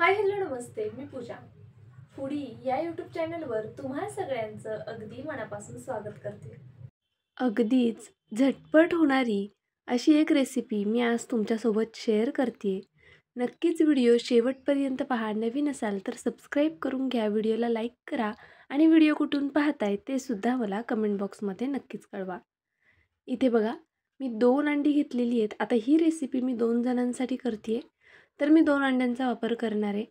Hi hello नमस्ते, मी पूजा foodie या YouTube चॅनलवर तुम्हा सगळ्यांचं अगदी मनापासून स्वागत करते। अगदीच झटपट होणारी अशी एक रेसिपी मी आज तुमच्यासोबत शेअर करते। नक्कीच व्हिडिओ शेवटपर्यंत पहा। नवीन असाल तर सबस्क्राईब करून घ्या, व्हिडिओला लाईक करा आणि व्हिडिओ कुठून पाहताय ते सुद्धा मला कमेंट बॉक्समध्ये नक्कीच कळवा। इथे बघा, मी 2 अंडी घेतलेली आहेत। आता ही रेसिपी मी 2 जणांसाठी करते तर मी 2 अंड्यांचा वापर करणार आहे।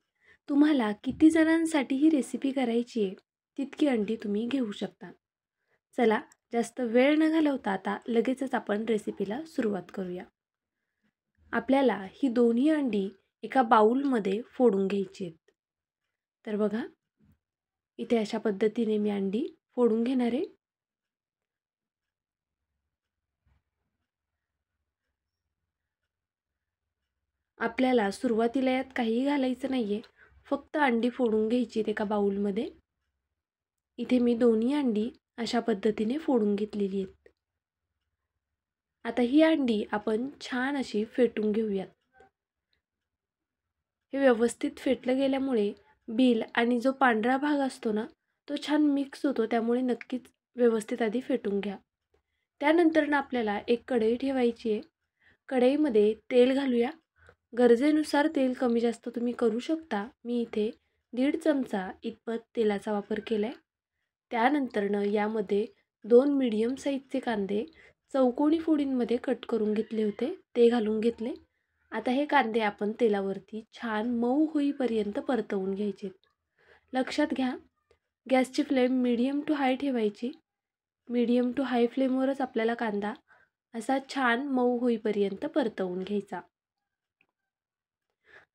तुम्हाला किती जणांसाठी ही रेसिपी करायची आहे तितकी अंडी तुम्ही घेऊ शकता। चला, जास्त वेळ न घालवता आता लगेचच आपण रेसिपीला सुरुवात करूया। आपल्याला ही दोन्ही अंडी एका बाउलमध्ये फोडून घ्यायची आहेत। तर बघा, इथे अशा पद्धतीने मी अंडी फोडून घेणार आहे। आपल्याला सुरुवातीला यात काही घालायचं नाहीये, फक्त अंडी फोडून घ्यायची एका बाउलमध्ये। इथे मी दोन्ही अंडी अशा पद्धतीने फोडून घेतलेली आहेत। आता ही अंडी आपण छान अशी फेटून घेऊयात। हे व्यवस्थित फेटलं गेल्यामुळे बील आणि जो पांढरा भाग असतो ना, तो छान मिक्स होतो, त्यामुळे नक्कीच व्यवस्थित आधी फेटून घ्या। त्यानंतर आपल्याला एक कढई ठेवायची आहे। कढईमध्ये तेल घालूया। गरजेनुसार तेल कमी जास्त तुम्ही करू शकता। मी इथे 1.5 चमचा इतपत तेलाचा वापर केला आहे। त्यानंतर यामध्ये 2 मीडियम साईजचे कांदे चौकोनी फोडींमध्ये कट करून घेतले होते, ते घालून घेतले। आता हे कांदे आपण तेलावरती छान मऊ होईपर्यंत परतवून घ्यायचे। लक्षात घ्या, गॅसची फ्लेम मीडियम टू हाय ठेवायची। मीडियम टू हाय फ्लेमवरच आपल्याला कांदा असा छान मऊ होईपर्यंत परतवून घ्यायचा।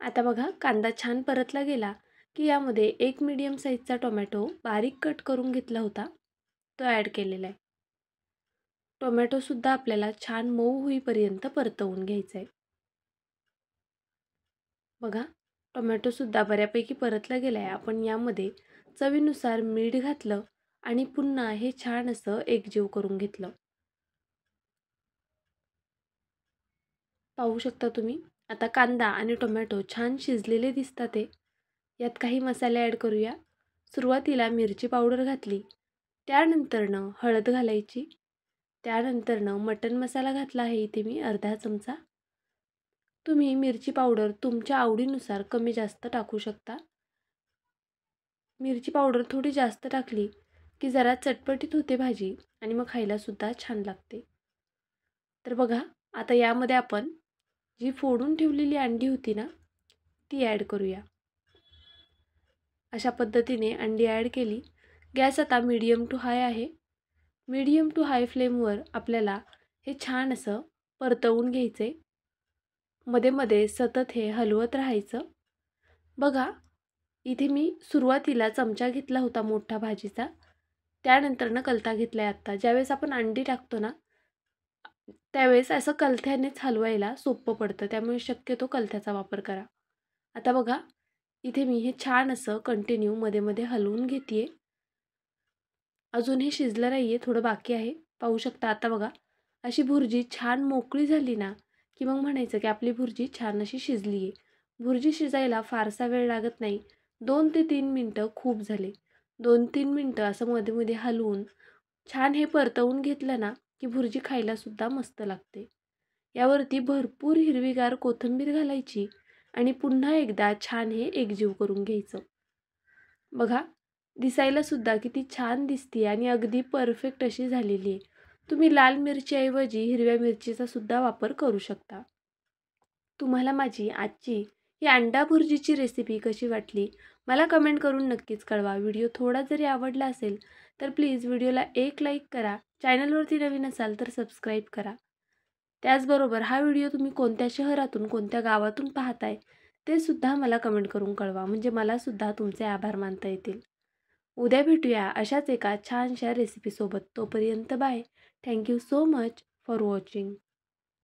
आता बघा, कांदा छान परतला गेला की यामध्ये 1 मीडियम साईजचा टोमॅटो बारीक कट करून घेतला होता, तो ॲड केलेला आहे। टोमॅटोसुद्धा आपल्याला छान मऊ होईपर्यंत परतवून घ्यायचा आहे। बघा, टोमॅटोसुद्धा बऱ्यापैकी परतला गेला आहे। आपण यामध्ये चवीनुसार मीठ घातलं आणि पुन्हा हे छान असं एकजीव करून घेतलं। पाहू शकता तुम्ही, आता कांदा आणि टोमॅटो छान शिजलेले दिसतात ते। यात काही मसाले ॲड करूया। सुरुवातीला मिरची पावडर घातली, त्यानंतरनं हळद घालायची, त्यानंतरनं मटण मसाला घातला आहे इथे मी अर्धा चमचा। तुम्ही मिरची पावडर तुमच्या आवडीनुसार कमी जास्त टाकू शकता। मिरची पावडर थोडी जास्त टाकली की जरा चटपटीत होते भाजी आणि मग खायलासुद्धा छान लागते। तर बघा, आता यामध्ये आपण जी फोडून ठेवलेली अंडी होती ना, ती ॲड करूया। अशा पद्धतीने अंडी ॲड केली। गॅस आता मीडियम टू हाय आहे। मीडियम टू हाय फ्लेमवर आपल्याला हे छान असं परतवून घ्यायचे। मध्ये मध्ये सतत हे हलवत राहायचं। बघा, इथे मी सुरुवातीला चमचा घेतला होता मोठा भाजीचा, त्यानंतरनं कलता घेतला आहे। आत्ता ज्यावेळेस आपण अंडी टाकतो ना, त्यावेळेस असं कलथ्यानेच हलवायला सोपं पडतं, त्यामुळे शक्यतो कलथ्याचा वापर करा। आता बघा, इथे मी हे छान असं कंटिन्यू मध्ये मध्ये हलवून घेते। अजून हे शिजलं नाही आहे, थोडं बाकी आहे। पाहू शकता आता बघा, अशी भुर्जी छान मोकळी झाली ना की मग म्हणायचं की आपली भुर्जी छान अशी शिजली आहे। भुर्जी शिजायला फारसा वेळ लागत नाही, 2 ते 3 मिनटं खूप झाले। 2-3 मिनटं असं मध्ये मध्ये हलवून छान हे परतवून घेतलं ना की भुर्जी खायलासुद्धा मस्त लागते। यावरती भरपूर हिरवीगार कोथिंबीर घालायची आणि पुन्हा एकदा छान हे एकजीव करून घ्यायचं। बघा, दिसायला सुद्धा किती छान दिसते आणि अगदी परफेक्ट अशी झालेली आहे। तुम्ही लाल मिरचीऐवजी हिरव्या मिरचीचा सुद्धा वापर करू शकता। तुम्हाला माझी आजची ही अंडा भुर्जीची रेसिपी कशी वाटली मला कमेंट करून नक्कीच कळवा। व्हिडिओ थोडा जरी आवडला असेल तर प्लीज व्हिडिओला एक लाईक करा। चॅनलवरती नवीन असाल तर सबस्क्राईब करा। त्याचबरोबर हा व्हिडिओ तुम्ही कोणत्या शहरातून कोणत्या गावातून पाहताय ते सुद्धा मला कमेंट करून कळवा, म्हणजे मला सुद्धा तुमचे आभार मानता येतील। उद्या भेटूया अशाच एका छानशा रेसिपीसोबत। तोपर्यंत bye. Thank you so much for watching.